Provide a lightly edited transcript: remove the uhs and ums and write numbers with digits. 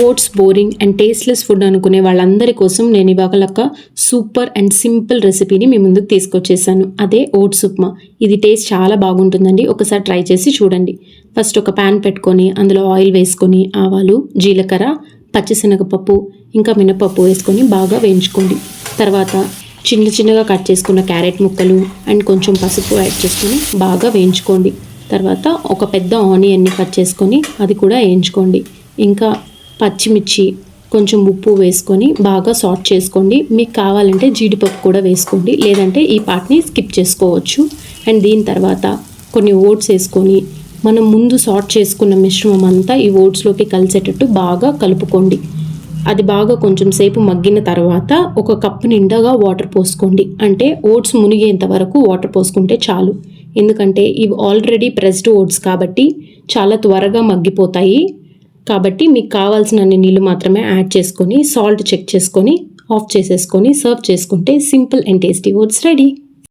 Oats boring and tasteless food అనుకునే వాళ్ళందరి కోసం నేను ఇవాళ ఒక సూపర్ అండ్ సింపుల్ రెసిపీని మీ ముందుకు తీసుకొచ్చేసాను. అదే ఓట్స్ ఉప్మా. ఇది టేస్ట్ చాలా బాగుంటుందండి. ఒకసారి ట్రై చేసి చూడండి. ఫస్ట్ ఒక ప్యాన్ పెట్టుకొని అందులో ఆయిల్ వేసుకొని ఆవాలు, జీలకర్ర, పచ్చిశనగపప్పు ఇంకా మినపప్పు వేసుకొని బాగా వేయించుకోండి. తర్వాత చిన్నగా కట్ చేసుకున్న క్యారెట్ ముక్కలు అండ్ కొంచెం పసుపు యాడ్ చేసుకొని బాగా వేయించుకోండి. తర్వాత ఒక పెద్ద ఆనియన్ని కట్ చేసుకొని అది కూడా వేయించుకోండి. ఇంకా పచ్చిమిర్చి, కొంచెం ఉప్పు వేసుకొని బాగా సాట్ చేసుకోండి. మీకు కావాలంటే జీడిపప్పు కూడా వేసుకోండి, లేదంటే ఈ పార్ట్ని స్కిప్ చేసుకోవచ్చు. అండ్ దీని తర్వాత కొన్ని ఓట్స్ వేసుకొని మనం ముందు సాట్ చేసుకున్న మిశ్రమం అంతా ఈ ఓట్స్లోకి కలిసేటట్టు బాగా కలుపుకోండి. అది బాగా కొంచెం సేపు మగ్గిన తర్వాత ఒక కప్పు నిండాగా వాటర్ పోసుకోండి. అంటే ఓట్స్ మునిగేంత వరకు వాటర్ పోసుకుంటే చాలు. ఎందుకంటే ఇవి ఆల్రెడీ ప్రెస్డ్ ఓట్స్ కాబట్టి చాలా త్వరగా మగ్గిపోతాయి. కాబట్టి మీకు కావాల్సినన్ని నీళ్ళు మాత్రమే యాడ్ చేసుకొని సాల్ట్ చెక్ చేసుకొని ఆఫ్ చేసేసుకొని సర్వ్ చేసుకుంటే simple and tasty oats ready.